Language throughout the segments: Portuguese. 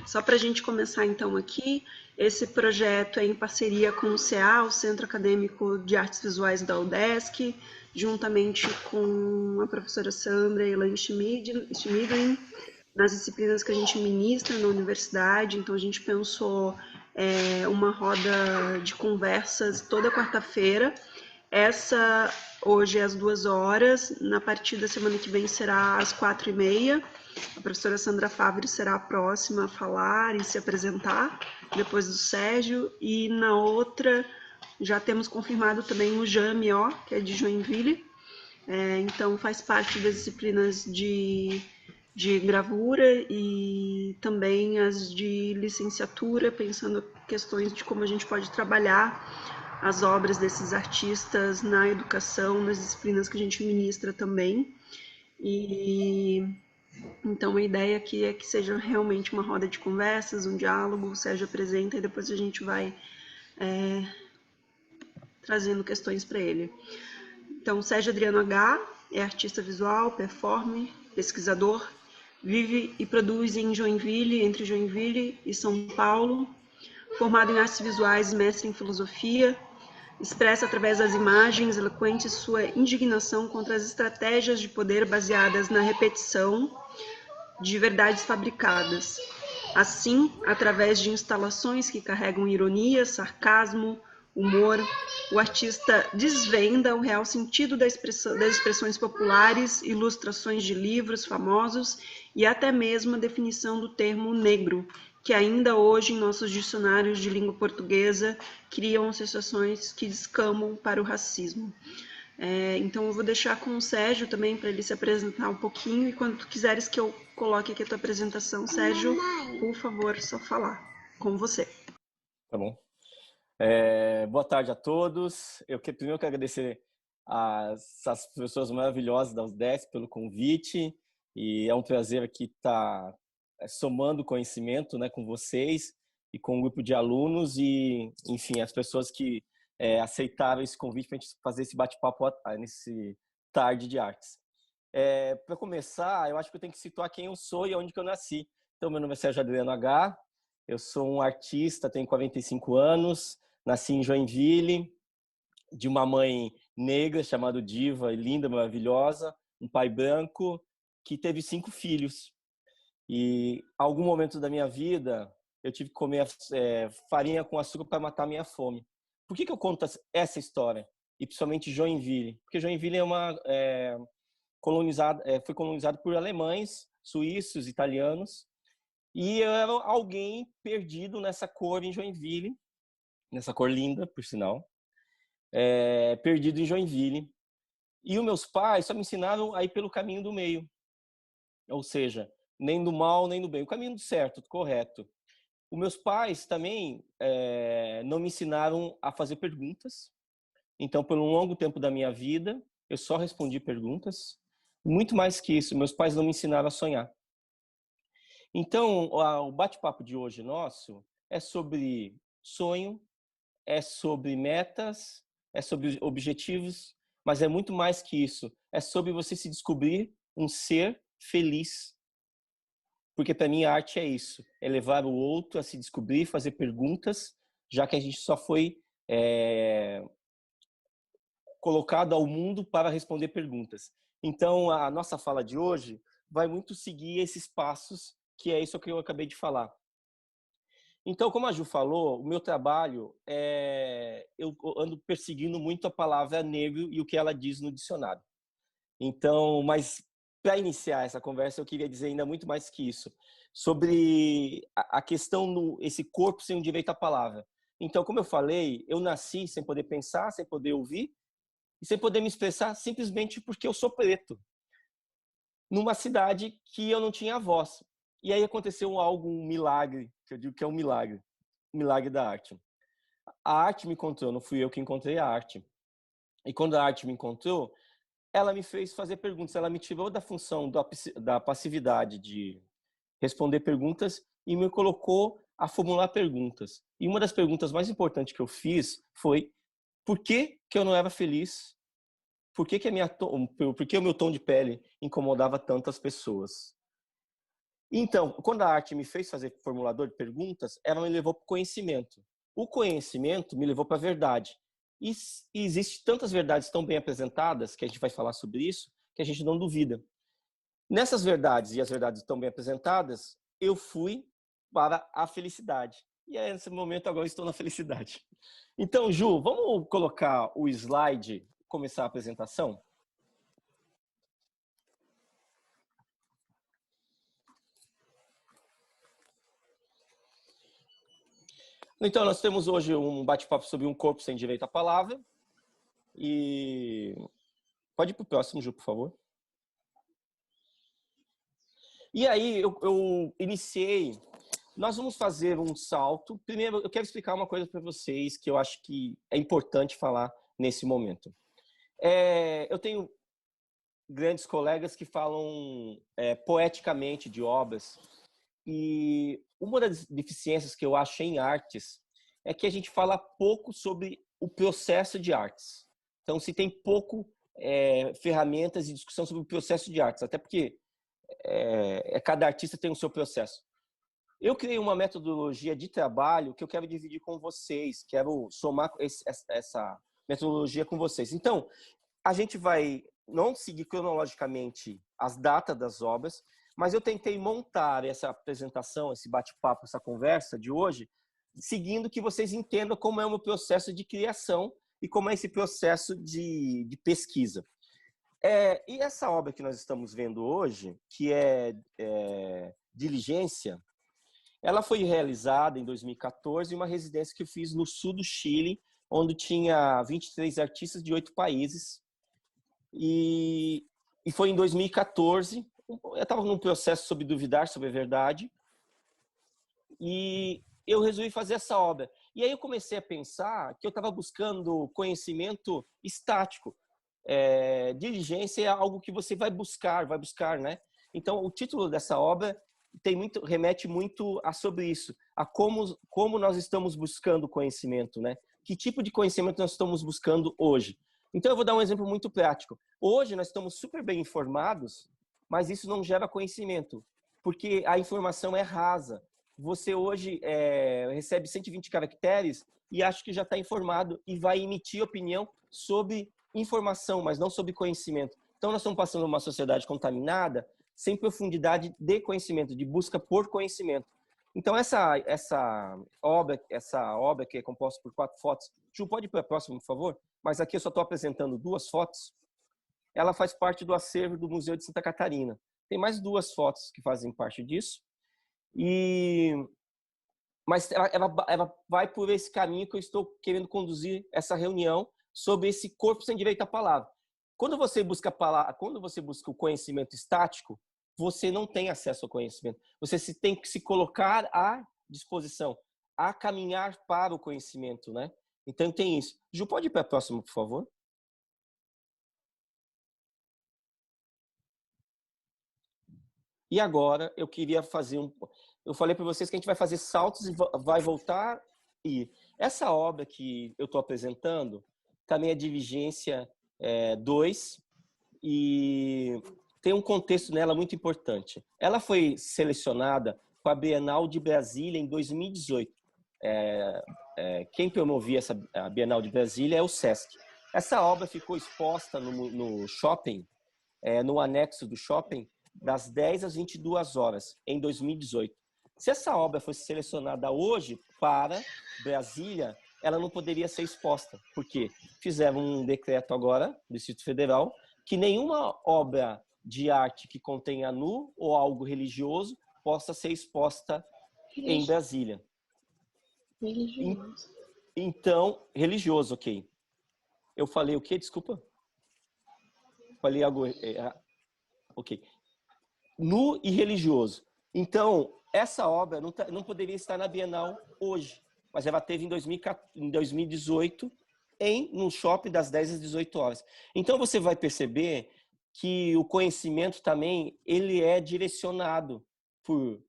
Só para a gente começar então aqui, esse projeto é em parceria com o CA, o Centro Acadêmico de Artes Visuais da UDESC, juntamente com a professora Sandra Elaine Schmidlin, nas disciplinas que a gente ministra na universidade. Então a gente pensou uma roda de conversas toda quarta-feira. Essa hoje é às 2 horas, na partir da semana que vem será às 4h30. A professora Sandra Favre será a próxima a falar e se apresentar, depois do Sérgio, e na outra já temos confirmado também o Jamió, que é de Joinville, então faz parte das disciplinas de gravura e também as de licenciatura, pensando questões de como a gente pode trabalhar as obras desses artistas na educação, nas disciplinas que a gente ministra também. E então a ideia aqui é que seja realmente uma roda de conversas, um diálogo, o Sérgio apresenta e depois a gente vai trazendo questões para ele. Então, Sérgio Adriano H. é artista visual, performer, pesquisador, vive e produz em Joinville, entre Joinville e São Paulo, formado em artes visuais, mestre em filosofia, expressa através das imagens eloquentes sua indignação contra as estratégias de poder baseadas na repetição de verdades fabricadas. Assim, através de instalações que carregam ironia, sarcasmo, humor, o artista desvenda o real sentido das expressões populares, ilustrações de livros famosos e até mesmo a definição do termo negro, que ainda hoje em nossos dicionários de língua portuguesa criam associações que descamam para o racismo. Então eu vou deixar com o Sérgio também para ele se apresentar um pouquinho, e quando tu quiseres que eu coloque aqui a tua apresentação, Sérgio, por favor, só falar com você. Tá bom. Boa tarde a todos. Primeiro quero agradecer as pessoas maravilhosas da UDESC pelo convite, e é um prazer aqui estar somando conhecimento, né, com vocês e com um grupo de alunos e, enfim, as pessoas que aceitaram esse convite para a gente fazer esse bate-papo nesse tarde de artes. Para começar, eu acho que eu tenho que situar quem eu sou e onde que eu nasci. Então, meu nome é Sérgio Adriano H. Eu sou um artista, tenho 45 anos, nasci em Joinville, de uma mãe negra chamada Diva, linda, maravilhosa, um pai branco que teve 5 filhos. E em algum momento da minha vida, eu tive que comer farinha com açúcar para matar a minha fome. Por que eu conto essa história? E principalmente Joinville? Porque Joinville foi colonizado por alemães, suíços, italianos, e eu era alguém perdido nessa cor em Joinville, nessa cor linda, por sinal, perdido em Joinville. E os meus pais só me ensinaram a ir pelo caminho do meio, ou seja, nem do mal, nem do bem, o caminho do certo, correto. Os meus pais também não me ensinaram a fazer perguntas, então, por um longo tempo da minha vida, eu só respondi perguntas. Muito mais que isso, meus pais não me ensinaram a sonhar. Então, o bate-papo de hoje nosso é sobre sonho, é sobre metas, é sobre objetivos, mas é muito mais que isso. É sobre você se descobrir um ser feliz. Porque para mim a arte é isso, é levar o outro a se descobrir, fazer perguntas, já que a gente só foi colocado ao mundo para responder perguntas. Então, a nossa fala de hoje vai muito seguir esses passos, que é isso que eu acabei de falar. Então, como a Ju falou, o meu trabalho eu ando perseguindo muito a palavra negro e o que ela diz no dicionário. Então, mas para iniciar essa conversa, eu queria dizer ainda muito mais que isso, sobre a questão esse corpo sem o direito à palavra. Então, como eu falei, eu nasci sem poder pensar, sem poder ouvir, e sem poder me expressar simplesmente porque eu sou preto, numa cidade que eu não tinha voz. E aí aconteceu um milagre, que eu digo que é um milagre da arte. A arte me encontrou, não fui eu que encontrei a arte. E quando a arte me encontrou, ela me fez fazer perguntas, ela me tirou da função da passividade de responder perguntas e me colocou a formular perguntas. E uma das perguntas mais importantes que eu fiz foi: por que eu não era feliz? Por que o meu tom de pele incomodava tantas pessoas? Então, quando a arte me fez fazer formulador de perguntas, ela me levou para o conhecimento. O conhecimento me levou para a verdade. E existe tantas verdades tão bem apresentadas, que a gente vai falar sobre isso, que a gente não duvida. Nessas verdades e as verdades tão bem apresentadas, eu fui para a felicidade. E aí, nesse momento, agora eu estou na felicidade. Então, Ju, vamos colocar o slide, começar a apresentação? Então, nós temos hoje um bate-papo sobre um corpo sem direito à palavra. E pode ir para o próximo, Ju, por favor. E aí, eu iniciei. Nós vamos fazer um salto. Primeiro, eu quero explicar uma coisa para vocês que eu acho que é importante falar nesse momento. Eu tenho grandes colegas que falam poeticamente de obras. E uma das deficiências que eu acho em artes é que a gente fala pouco sobre o processo de artes. Então, se tem pouco ferramentas de discussão sobre o processo de artes, até porque cada artista tem o seu processo. Eu criei uma metodologia de trabalho que eu quero dividir com vocês, quero somar essa metodologia com vocês. Então, a gente vai não seguir cronologicamente as datas das obras, mas eu tentei montar essa apresentação, esse bate-papo, essa conversa de hoje, seguindo que vocês entendam como é o meu processo de criação e como é esse processo de pesquisa. E essa obra que nós estamos vendo hoje, que é Diligência, ela foi realizada em 2014 em uma residência que eu fiz no sul do Chile, onde tinha 23 artistas de 8 países. E foi em 2014, eu estava num processo sobre duvidar sobre a verdade, e eu resolvi fazer essa obra. E aí eu comecei a pensar que eu estava buscando conhecimento estático. Diligência é algo que você vai buscar, né? Então, o título dessa obra remete muito a sobre isso, a como nós estamos buscando conhecimento, né? Que tipo de conhecimento nós estamos buscando hoje? Então, eu vou dar um exemplo muito prático. Hoje, nós estamos super bem informados, mas isso não gera conhecimento, porque a informação é rasa. Você hoje recebe 120 caracteres e acha que já está informado e vai emitir opinião sobre informação, mas não sobre conhecimento. Então, nós estamos passando uma sociedade contaminada, sem profundidade de conhecimento, de busca por conhecimento. Então, essa obra que é composta por 4 fotos, Ju, pode ir para a próxima, por favor? Mas aqui eu só estou apresentando 2 fotos. Ela faz parte do acervo do Museu de Santa Catarina. Tem mais 2 fotos que fazem parte disso. Mas ela vai por esse caminho que eu estou querendo conduzir essa reunião sobre esse corpo sem direito à palavra. Quando você busca o conhecimento estático, você não tem acesso ao conhecimento. Você tem que se colocar à disposição, a caminhar para o conhecimento, né? Então tem isso. Ju, pode ir para a próxima, por favor? E agora eu queria fazer eu falei para vocês que a gente vai fazer saltos e vai voltar. E essa obra que eu estou apresentando também é Diligência 2 e tem um contexto nela muito importante. Ela foi selecionada para a Bienal de Brasília em 2018. Quem promovia a Bienal de Brasília é o Sesc. Essa obra ficou exposta no shopping, no anexo do shopping, das 10 às 22 horas, em 2018. Se essa obra fosse selecionada hoje para Brasília, ela não poderia ser exposta, porque fizeram um decreto agora, do Distrito Federal, que nenhuma obra de arte que contenha nu ou algo religioso possa ser exposta em Brasília. Religioso. Então, religioso, ok. Eu falei o quê? Desculpa. Falei algo... ok. Nu e religioso. Então, essa obra não poderia estar na Bienal hoje, mas ela teve em 2018 no shopping das 10 às 18 horas. Então, você vai perceber que o conhecimento também ele é direcionado por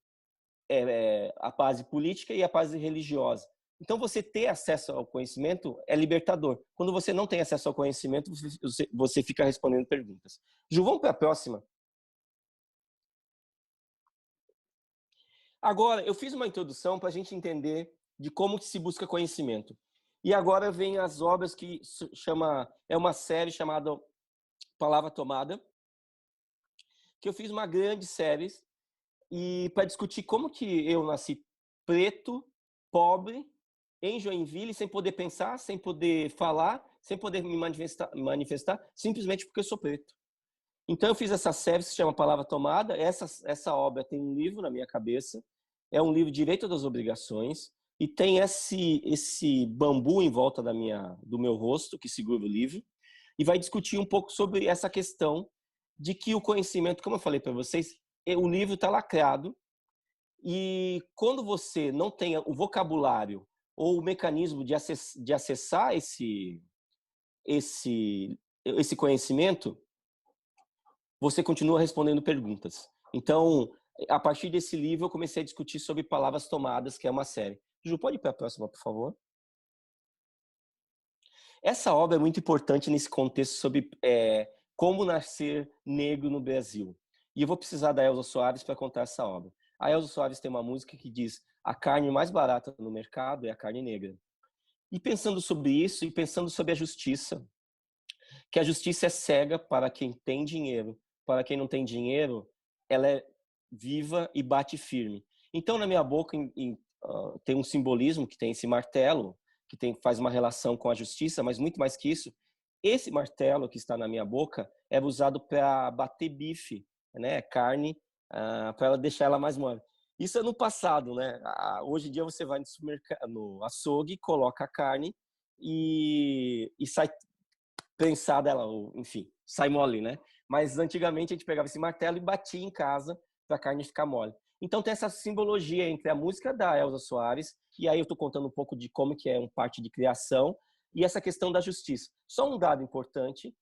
a base política e a base religiosa. Então, você ter acesso ao conhecimento é libertador. Quando você não tem acesso ao conhecimento, você fica respondendo perguntas. Ju, vamos para a próxima. Agora, eu fiz uma introdução para a gente entender de como se busca conhecimento. E agora vem as obras que é uma série chamada Palavra Tomada, que eu fiz uma grande série e para discutir como que eu nasci preto, pobre, em Joinville, sem poder pensar, sem poder falar, sem poder me manifestar simplesmente porque eu sou preto. Então eu fiz essa série que se chama Palavra Tomada. Essa obra tem um livro na minha cabeça, é um livro Direito das Obrigações, e tem esse bambu em volta do meu rosto que segura o livro, e vai discutir um pouco sobre essa questão de que o conhecimento, como eu falei para vocês, o livro está lacrado, e quando você não tem o vocabulário ou o mecanismo de acessar esse conhecimento, você continua respondendo perguntas. Então, a partir desse livro, eu comecei a discutir sobre Palavras Tomadas, que é uma série. Ju, pode ir para a próxima, por favor? Essa obra é muito importante nesse contexto sobre como nascer negro no Brasil. E eu vou precisar da Elza Soares para contar essa obra. A Elza Soares tem uma música que diz: a carne mais barata no mercado é a carne negra. E pensando sobre isso, e pensando sobre a justiça, que a justiça é cega para quem tem dinheiro, para quem não tem dinheiro, ela é viva e bate firme. Então, na minha boca tem um simbolismo que tem esse martelo, que faz uma relação com a justiça, mas muito mais que isso, esse martelo que está na minha boca era usado para bater bife, né, carne, para ela deixar ela mais mole. Isso é no passado, né? Hoje em dia você vai no açougue, coloca a carne e sai prensada ela, enfim, sai mole, né? Mas antigamente a gente pegava esse martelo e batia em casa para a carne ficar mole. Então tem essa simbologia entre a música da Elza Soares, e aí eu estou contando um pouco de como que é um parte de criação, e essa questão da justiça. Só um dado importante,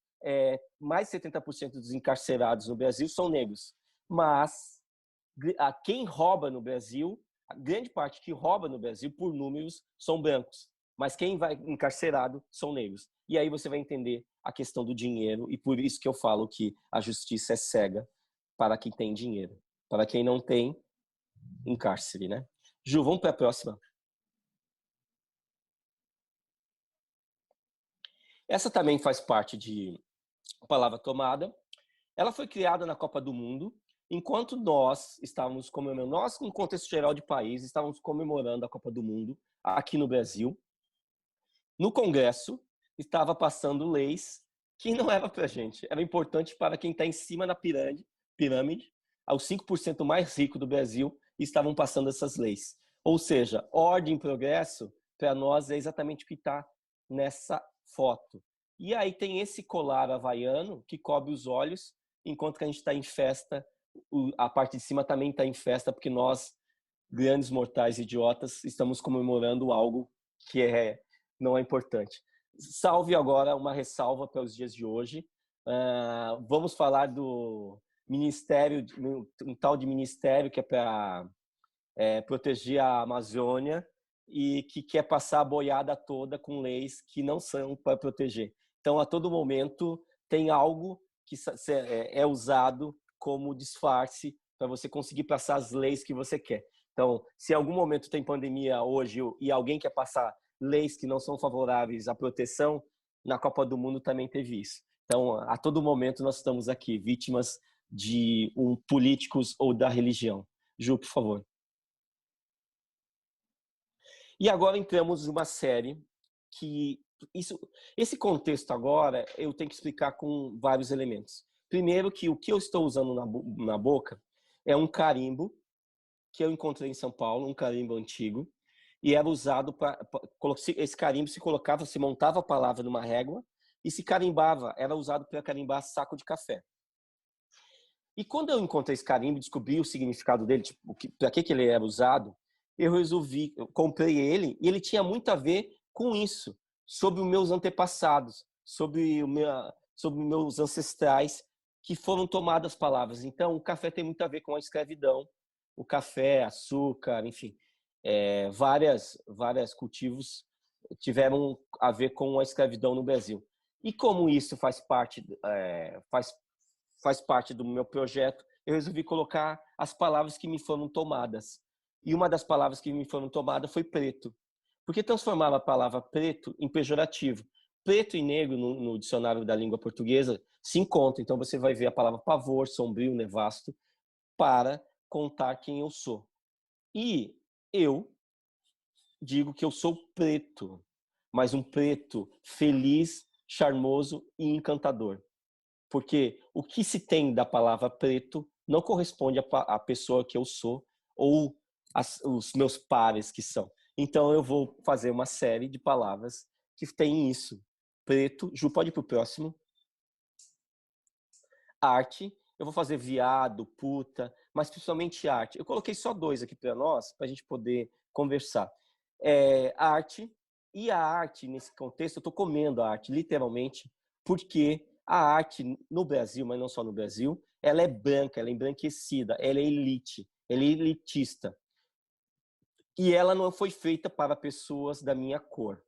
mais de 70% dos encarcerados no Brasil são negros, mas quem rouba no Brasil, a grande parte que rouba no Brasil, por números, são brancos, mas quem vai encarcerado são negros. E aí você vai entender a questão do dinheiro, e por isso que eu falo que a justiça é cega para quem tem dinheiro. Para quem não tem, encárcere, né? Ju, vamos para a próxima. Essa também faz parte de Palavra Tomada. Ela foi criada na Copa do Mundo, enquanto nós estávamos comemorando, nós, no contexto geral de país, estávamos comemorando a Copa do Mundo aqui no Brasil. No Congresso, estava passando leis que não era para a gente, era importante para quem está em cima da pirâmide, aos 5% mais ricos do Brasil, estavam passando essas leis. Ou seja, ordem e progresso, para nós, é exatamente o que está nessa foto. E aí tem esse colar havaiano que cobre os olhos, enquanto que a gente está em festa, a parte de cima também está em festa, porque nós, grandes mortais idiotas, estamos comemorando algo que não é importante. Salve agora uma ressalva para os dias de hoje. Vamos falar do ministério, um tal de ministério que é para proteger a Amazônia e que quer passar a boiada toda com leis que não são para proteger. Então, a todo momento, tem algo que é usado como disfarce para você conseguir passar as leis que você quer. Então, se em algum momento tem pandemia hoje e alguém quer passar leis que não são favoráveis à proteção, na Copa do Mundo também teve isso. Então, a todo momento nós estamos aqui, vítimas de políticos ou da religião. Ju, por favor. E agora entramos numa série que esse contexto agora eu tenho que explicar com vários elementos. Primeiro que o que eu estou usando na boca é um carimbo que eu encontrei em São Paulo, um carimbo antigo, e era usado esse carimbo se montava a palavra numa régua e se carimbava, era usado para carimbar saco de café. E quando eu encontrei esse carimbo, descobri o significado dele, tipo, para que ele era usado, eu comprei ele e ele tinha muito a ver com isso, sobre os meus antepassados, sobre meus ancestrais que foram tomadas palavras. Então, o café tem muito a ver com a escravidão, o café, açúcar, enfim, várias cultivos tiveram a ver com a escravidão no Brasil. E como isso faz parte do meu projeto, eu resolvi colocar as palavras que me foram tomadas. E uma das palavras que me foram tomadas foi preto. Porque transformava a palavra preto em pejorativo. Preto e negro, no dicionário da língua portuguesa, se encontram. Então, você vai ver a palavra pavor, sombrio, nevasto, para contar quem eu sou. E eu digo que eu sou preto, mas um preto feliz, charmoso e encantador. Porque o que se tem da palavra preto não corresponde à pessoa que eu sou ou os meus pares que são. Então, eu vou fazer uma série de palavras que tem isso. Preto. Ju, pode ir para o próximo. Arte. Eu vou fazer viado, puta, mas principalmente arte. Eu coloquei só 2 aqui para nós, para a gente poder conversar. Arte. E a arte, nesse contexto, eu estou comendo a arte, literalmente, porque a arte no Brasil, mas não só no Brasil, ela é branca, ela é embranquecida, ela é elite, ela é elitista. E ela não foi feita para pessoas da minha cor.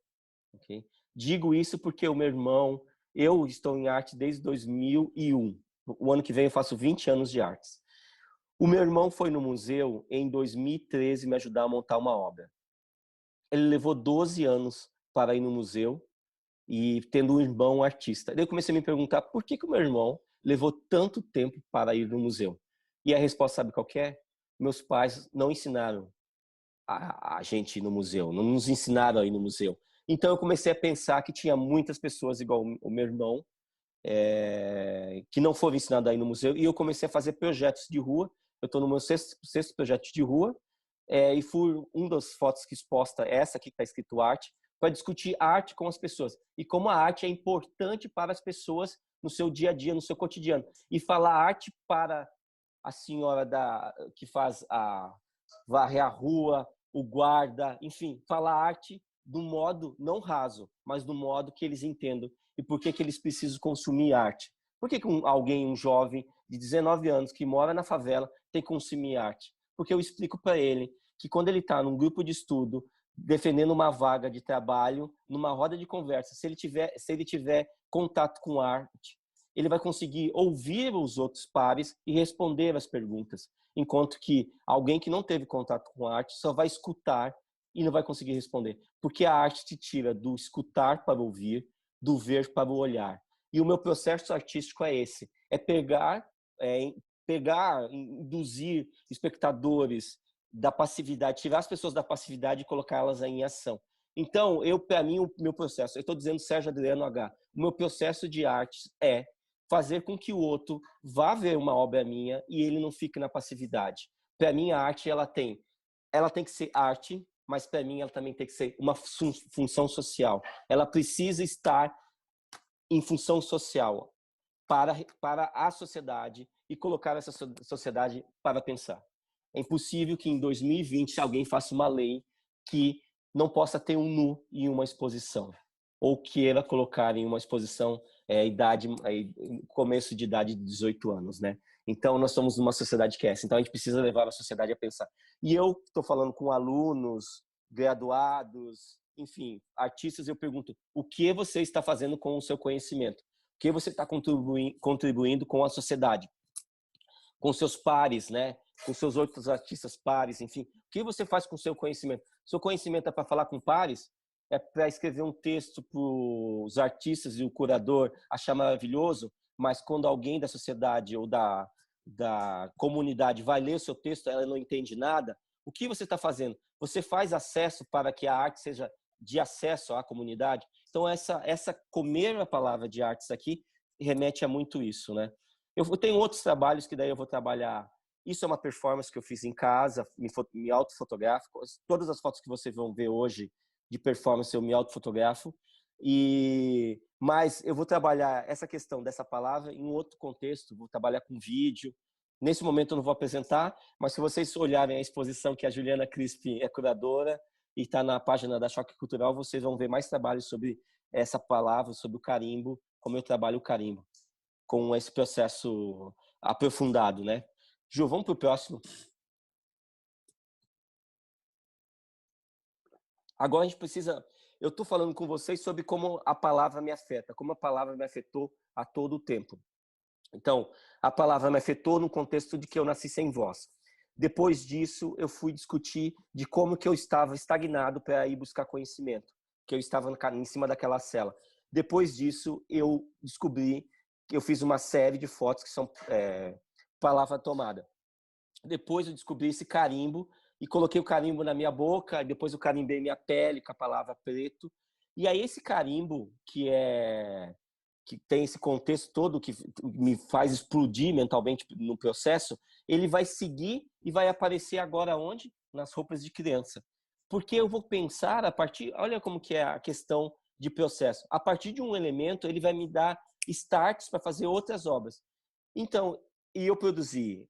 Okay? Digo isso porque o meu irmão, eu estou em arte desde 2001. O ano que vem eu faço 20 anos de artes. O meu irmão foi no museu em 2013 me ajudar a montar uma obra. Ele levou 12 anos para ir no museu e tendo um irmão artista. Daí eu comecei a me perguntar por que o meu irmão levou tanto tempo para ir no museu. E a resposta, sabe qual que é? Meus pais não ensinaram a gente ir no museu, não nos ensinaram a ir no museu. Então eu comecei a pensar que tinha muitas pessoas igual o meu irmão que não foram ensinadas a ir no museu, e eu comecei a fazer projetos de rua. Eu estou no meu sexto projeto de rua, e fui um das fotos que exposta, essa aqui que está escrito arte, para discutir arte com as pessoas e como a arte é importante para as pessoas no seu dia a dia, no seu cotidiano. E falar arte para a senhora que faz varrer a rua, o guarda, enfim, falar arte do modo não raso, mas do modo que eles entendam. E por que eles precisam consumir arte? Por que um jovem de 19 anos que mora na favela tem que consumir arte? Porque eu explico para ele que quando ele está num grupo de estudo, defendendo uma vaga de trabalho, numa roda de conversa, se ele tiver contato com arte, ele vai conseguir ouvir os outros pares e responder as perguntas. Enquanto que alguém que não teve contato com a arte só vai escutar e não vai conseguir responder. Porque a arte te tira do escutar para ouvir, do ver para o olhar. E o meu processo artístico é esse. É pegar, induzir espectadores da passividade, tirar as pessoas da passividade e colocá-las em ação. Então, para mim, o meu processo, eu estou dizendo Sérgio Adriano H., o meu processo de arte é fazer com que o outro vá ver uma obra minha e ele não fique na passividade. Para mim, a arte ela tem que ser arte, mas para mim ela também tem que ser uma função social. Ela precisa estar em função social para a sociedade e colocar essa sociedade para pensar. É impossível que em 2020 alguém faça uma lei que não possa ter um nu em uma exposição ou queira colocar em uma exposição começo de idade de 18 anos, né? Então, nós somos uma sociedade que é essa. Então, a gente precisa levar a sociedade a pensar. E eu estou falando com alunos, graduados, enfim, artistas, eu pergunto, o que você está fazendo com o seu conhecimento? O que você está contribuindo com a sociedade? Com seus pares, né? Com seus outros artistas pares, enfim. O que você faz com o seu conhecimento? Seu conhecimento é para falar com pares? É para escrever um texto para os artistas e o curador achar maravilhoso, mas quando alguém da sociedade ou da comunidade vai ler o seu texto, ela não entende nada, o que você está fazendo? Você faz acesso para que a arte seja de acesso à comunidade? Então, essa comer a palavra de artes aqui remete a muito isso, né? Eu tenho outros trabalhos que daí eu vou trabalhar. Isso é uma performance que eu fiz em casa, me autofotografo. Todas as fotos que vocês vão ver hoje de performance eu me autofotografo. Mas eu vou trabalhar essa questão dessa palavra em outro contexto, vou trabalhar com vídeo. Nesse momento eu não vou apresentar, mas se vocês olharem a exposição que a Juliana Crispi é curadora e está na página da Choque Cultural, vocês vão ver mais trabalhos sobre essa palavra, sobre o carimbo, como eu trabalho o carimbo, com esse processo aprofundado, né? Ju, vamos para o próximo. Agora a gente precisa... Eu estou falando com vocês sobre como a palavra me afeta, como a palavra me afetou a todo o tempo. Então, a palavra me afetou no contexto de que eu nasci sem voz. Depois disso, eu fui discutir de como que eu estava estagnado para ir buscar conhecimento, que eu estava em cima daquela cela. Depois disso, eu descobri que eu fiz uma série de fotos que são palavra tomada. Depois eu descobri esse carimbo e coloquei o carimbo na minha boca, e depois eu carimbei minha pele com a palavra preto. E aí esse carimbo, que tem esse contexto todo que me faz explodir mentalmente no processo, ele vai seguir e vai aparecer agora onde? Nas roupas de criança. Porque eu vou pensar a partir, olha como que é a questão de processo. A partir de um elemento, ele vai me dar starts para fazer outras obras. Então, e eu produzi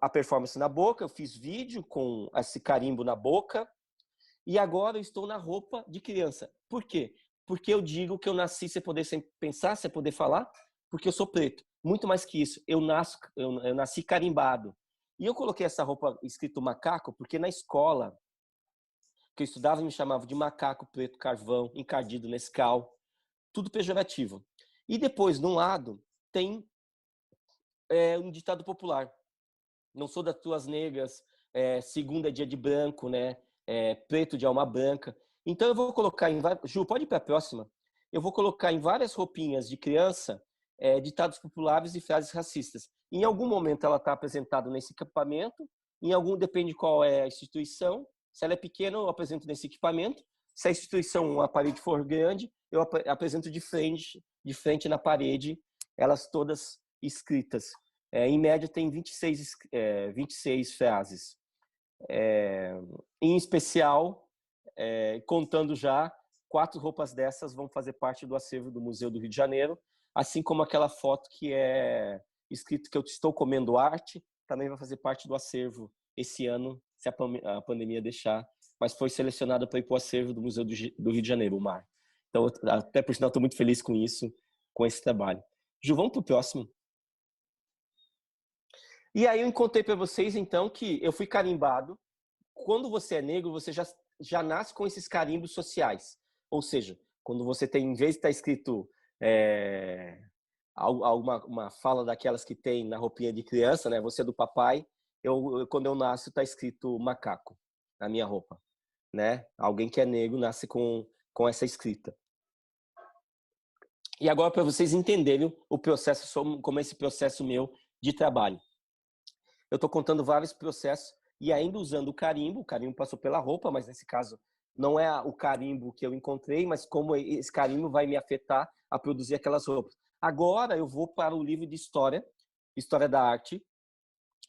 a performance na boca, eu fiz vídeo com esse carimbo na boca, e agora eu estou na roupa de criança. Por quê? Porque eu digo que eu nasci sem poder pensar, sem poder falar, porque eu sou preto. Muito mais que isso, eu nasci carimbado. E eu coloquei essa roupa escrito macaco, porque na escola que eu estudava me chamavam de macaco, preto, carvão, encardido, Nescau, tudo pejorativo. E depois, num lado, tem um ditado popular. Não sou das tuas negras, segunda é dia de branco, né? Preto de alma branca. Então eu vou colocar em várias... Ju, pode ir para a próxima. Eu vou colocar em várias roupinhas de criança ditados populares e frases racistas. Em algum momento ela está apresentada nesse equipamento, em algum depende qual é a instituição. Se ela é pequena, eu apresento nesse equipamento. Se a instituição, a parede for grande, eu apresento de frente na parede, elas todas escritas. Em média, tem 26 frases. Em especial, contando já, 4 roupas dessas vão fazer parte do acervo do Museu do Rio de Janeiro, assim como aquela foto que é escrito que eu estou comendo arte, também vai fazer parte do acervo esse ano, se a pandemia deixar, mas foi selecionada para ir para o acervo do Museu do Rio de Janeiro, o MAR. Então, até por sinal, estou muito feliz com isso, com esse trabalho. Ju, vamos para o próximo. E aí eu encontrei para vocês, então, que eu fui carimbado. Quando você é negro, você já nasce com esses carimbos sociais. Ou seja, quando você tem, em vez de estar escrito uma fala daquelas que tem na roupinha de criança, né? Você é do papai. Quando eu nasço, está escrito macaco na minha roupa, né? Alguém que é negro nasce com essa escrita. E agora, para vocês entenderem o processo, como esse processo meu de trabalho. Eu estou contando vários processos e ainda usando o carimbo passou pela roupa, mas nesse caso não é o carimbo que eu encontrei, mas como esse carimbo vai me afetar a produzir aquelas roupas. Agora eu vou para o livro de história da arte,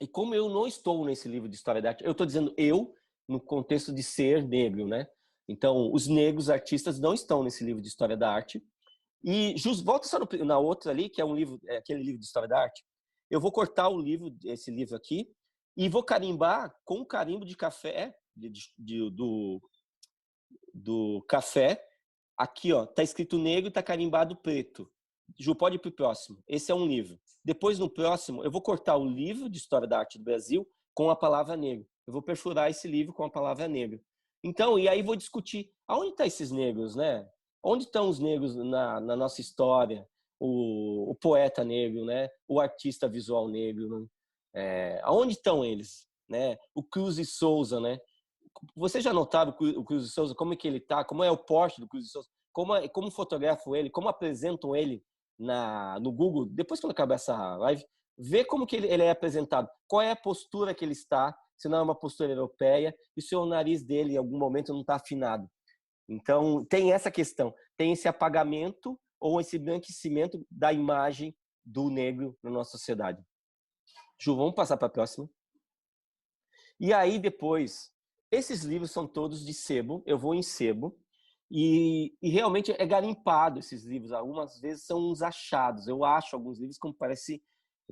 e como eu não estou nesse livro de história da arte, eu estou dizendo eu no contexto de ser negro, né? Então, os negros artistas não estão nesse livro de história da arte. E volta só na outra ali, que é um livro, aquele livro de história da arte. Eu vou cortar esse livro aqui, e vou carimbar com carimbo de café, do café. Aqui, ó, tá escrito negro e tá carimbado preto. Ju, pode ir pro próximo. Esse é um livro. Depois, no próximo, eu vou cortar o livro de História da Arte do Brasil com a palavra negro. Eu vou perfurar esse livro com a palavra negro. Então, e aí vou discutir aonde estão esses negros, né? Onde estão os negros na nossa história? O poeta negro, né? O artista visual negro, né? Aonde estão eles, né? O Cruz e Souza, né? Você já notaram o Cruz de Souza, como é que ele tá, como é o porte do Cruz de Souza, como fotografo ele, como apresentam ele no Google, depois quando acabar essa live, vê como que ele é apresentado, qual é a postura que ele está, se não é uma postura europeia, e se o nariz dele em algum momento não está afinado. Então, tem essa questão, tem esse apagamento ou esse branquecimento da imagem do negro na nossa sociedade. Ju, vamos passar para a próxima. E aí, depois, esses livros são todos de sebo, eu vou em sebo, e realmente é garimpado esses livros. Algumas vezes são uns achados. Eu acho alguns livros como parece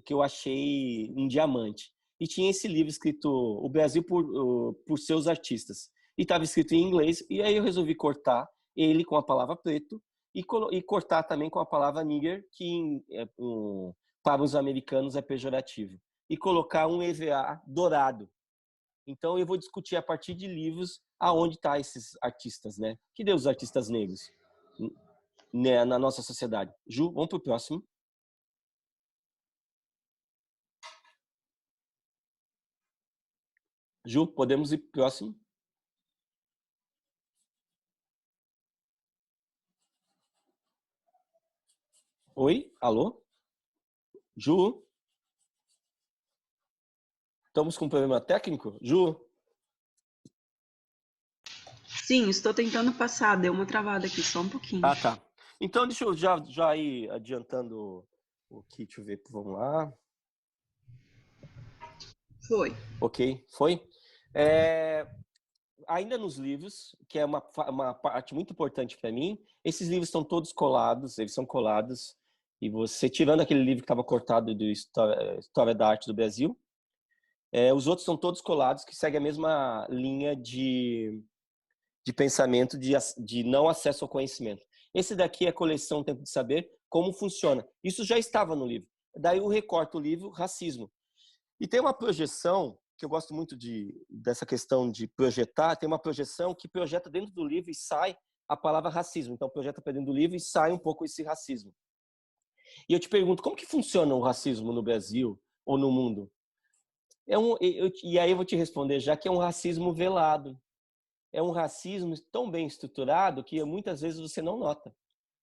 que eu achei um diamante. E tinha esse livro escrito O Brasil por seus artistas. E estava escrito em inglês, e aí eu resolvi cortar ele com a palavra preto e cortar também com a palavra nigger, que para os americanos é pejorativo. E colocar um EVA dourado. Então eu vou discutir a partir de livros aonde estão esses artistas, né? Cadê os artistas negros, né, na nossa sociedade? Ju, vamos pro próximo. Ju, podemos ir pro próximo? Oi? Alô? Ju? Estamos com um problema técnico? Ju? Sim, estou tentando passar, deu uma travada aqui, só um pouquinho. Ah, tá. Então, deixa eu já ir adiantando o que, deixa eu ver, vamos lá. Foi. Ok, foi? Ainda nos livros, que é uma parte muito importante para mim, esses livros estão todos colados, eles são colados, e você, tirando aquele livro que estava cortado do História da Arte do Brasil, os outros são todos colados, que seguem a mesma linha de pensamento de não acesso ao conhecimento. Esse daqui é a coleção Tempo de Saber, como funciona. Isso já estava no livro. Daí eu recorto o livro Racismo. E tem uma projeção, que eu gosto muito dessa questão de projetar, tem uma projeção que projeta dentro do livro e sai a palavra racismo. Então projeta para dentro do livro e sai um pouco esse racismo. E eu te pergunto, como que funciona o racismo no Brasil ou no mundo? E aí eu vou te responder já que é um racismo velado. É um racismo tão bem estruturado que muitas vezes você não nota.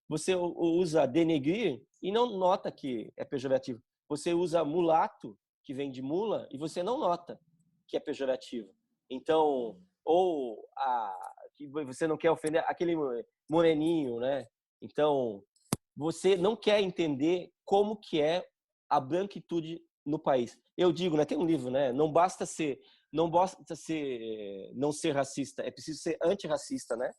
Você usa denegrir e não nota que é pejorativo. Você usa mulato, que vem de mula, e você não nota que é pejorativo. Então, que você não quer ofender aquele moreninho, né? Então, você não quer entender como que é a branquitude no país. Eu digo, né, tem um livro, né, não basta não ser racista, é preciso ser antirracista, né?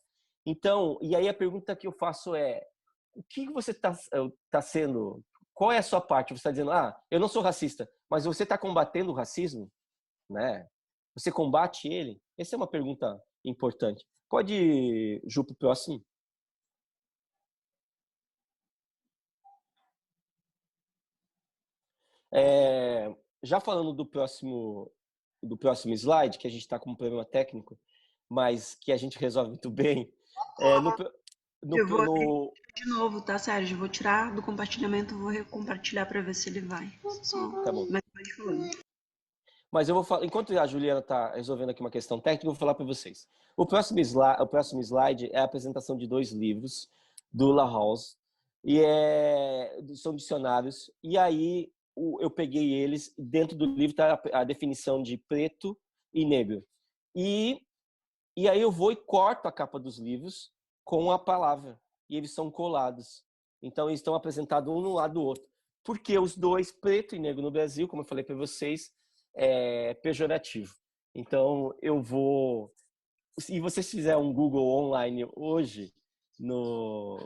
Então, e aí a pergunta que eu faço é, o que você tá sendo, qual é a sua parte? Você está dizendo, eu não sou racista, mas você está combatendo o racismo, né? Você combate ele? Essa é uma pergunta importante. Pode ir, Ju, pro próximo? Já falando do próximo slide, que a gente está com um problema técnico, mas que a gente resolve muito bem. Eu vou abrir de novo, tá, Sérgio? Eu vou tirar do compartilhamento, vou recompartilhar para ver se ele vai. Tá bom. Mas pode falando. Mas eu vou falar, enquanto a Juliana está resolvendo aqui uma questão técnica, eu vou falar para vocês. O próximo slide é a apresentação de 2 livros do La House, e são dicionários, e aí eu peguei eles, dentro do livro está a definição de preto e negro. E aí eu vou e corto a capa dos livros com a palavra, e eles são colados. Então eles estão apresentados um no lado do outro. Porque os dois, preto e negro no Brasil, como eu falei para vocês, é pejorativo. Então eu vou... Se você fizer um Google online hoje,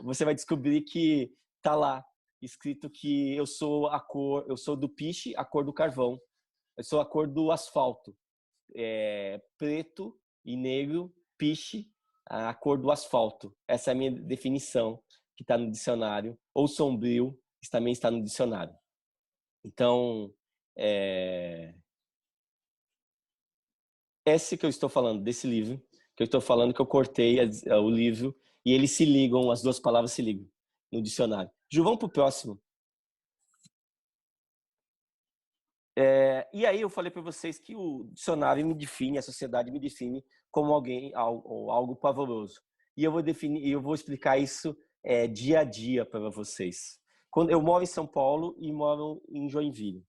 você vai descobrir que tá lá escrito que eu sou do piche, a cor do carvão. Eu sou a cor do asfalto. Preto e negro, piche, a cor do asfalto. Essa é a minha definição, que está no dicionário. Ou sombrio, que também está no dicionário. Então, esse que eu estou falando, desse livro, que eu estou falando que eu cortei o livro e eles se ligam, as duas palavras se ligam no dicionário. Ju, vamos para o próximo. E aí eu falei para vocês que o dicionário me define, a sociedade me define como algo pavoroso. E eu vou explicar isso dia a dia para vocês. Quando eu moro em São Paulo e moro em Joinville.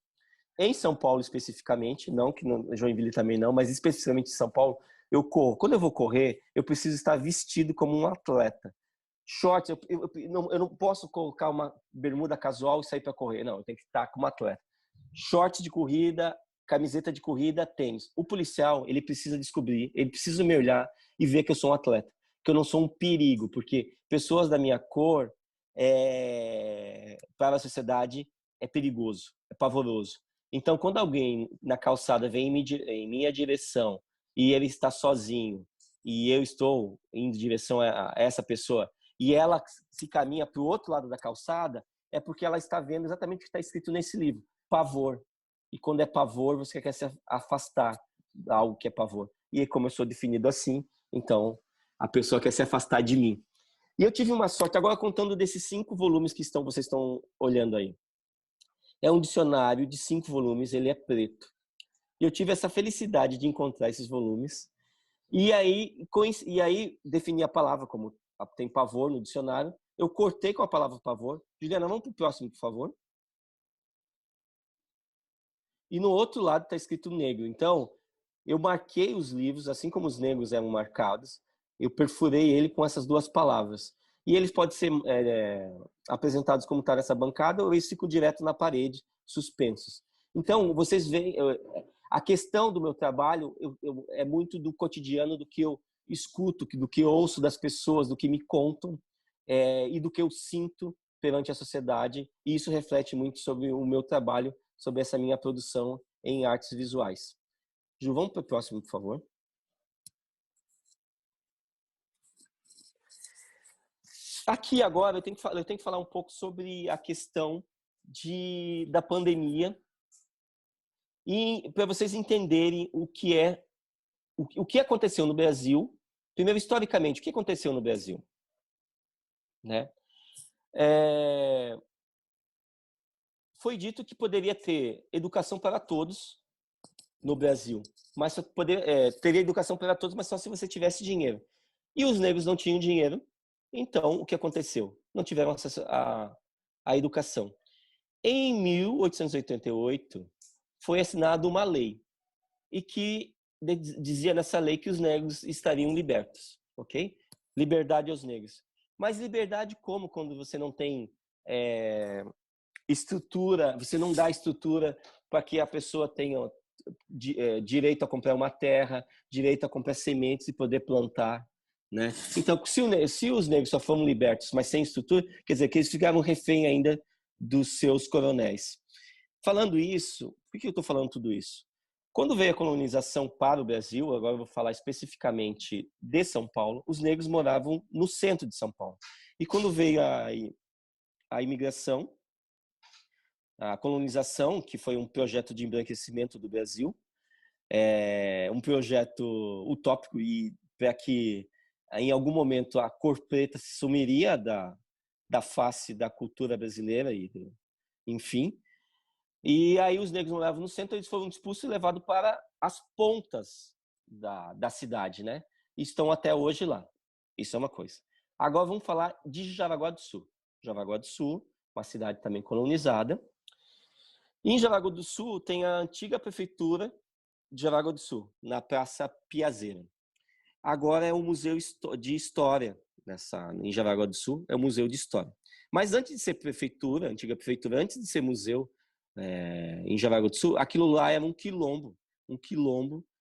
Em São Paulo especificamente, não que em Joinville também não, mas especificamente em São Paulo, eu corro. Quando eu vou correr, eu preciso estar vestido como um atleta. Shorts, eu não posso colocar uma bermuda casual e sair para correr. Não, eu tenho que estar como atleta. Shorts de corrida, camiseta de corrida, tênis. O policial, ele precisa descobrir, ele precisa me olhar e ver que eu sou um atleta, que eu não sou um perigo, porque pessoas da minha cor, para a sociedade, é perigoso, é pavoroso. Então, quando alguém na calçada vem em minha direção e ele está sozinho e eu estou indo em direção a essa pessoa e ela se caminha para o outro lado da calçada, é porque ela está vendo exatamente o que está escrito nesse livro. Pavor. E quando é pavor, você quer se afastar de algo que é pavor. E como eu sou definido assim, então a pessoa quer se afastar de mim. E eu tive uma sorte, agora contando desses 5 volumes que vocês estão olhando aí. É um dicionário de 5 volumes, ele é preto. E eu tive essa felicidade de encontrar esses volumes. E aí defini a palavra como tem pavor no dicionário. Eu cortei com a palavra pavor. Juliana, vamos para o próximo, por favor. E no outro lado está escrito negro. Então, eu marquei os livros, assim como os negros eram marcados, eu perfurei ele com essas duas palavras. E eles podem ser apresentados como está nessa bancada, ou eles ficam direto na parede, suspensos. Então, vocês veem, a questão do meu trabalho é muito do cotidiano, do que eu escuto, do que eu ouço das pessoas, do que me contam, e do que eu sinto perante a sociedade. E isso reflete muito sobre o meu trabalho, sobre essa minha produção em artes visuais. Ju, vamos para o próximo, por favor. Aqui agora eu tenho que falar um pouco sobre a questão da pandemia e para vocês entenderem o que aconteceu no Brasil. Primeiro, historicamente, o que aconteceu no Brasil, né? Foi dito que poderia ter educação para todos no Brasil, mas teria educação para todos, mas só se você tivesse dinheiro. E os negros não tinham dinheiro, então o que aconteceu? Não tiveram acesso à educação. Em 1888, foi assinada uma lei, e que dizia nessa lei que os negros estariam libertos, ok? Liberdade aos negros. Mas liberdade como quando você não tem estrutura, você não dá estrutura para que a pessoa tenha direito a comprar uma terra, direito a comprar sementes e poder plantar, né? Então, se os negros só foram libertos, mas sem estrutura, quer dizer que eles ficaram refém ainda dos seus coronéis. Falando isso, por que eu estou falando tudo isso? Quando veio a colonização para o Brasil, agora eu vou falar especificamente de São Paulo, os negros moravam no centro de São Paulo. E quando veio a imigração, a colonização, que foi um projeto de embranquecimento do Brasil, um projeto utópico e para que em algum momento a cor preta se sumiria da face da cultura brasileira enfim. E aí os negros moravam no centro, eles foram expulsos e levados para as pontas da cidade, né? E estão até hoje lá. Isso é uma coisa. Agora vamos falar de Jaraguá do Sul. Jaraguá do Sul, uma cidade também colonizada. Em Jaraguá do Sul tem a antiga prefeitura de Jaraguá do Sul, na Praça Piazeira. Agora é um museu de história em Jaraguá do Sul, é um museu de história. Mas antes de ser prefeitura, antiga prefeitura, antes de ser museu em Jaraguá do Sul, aquilo lá era um quilombo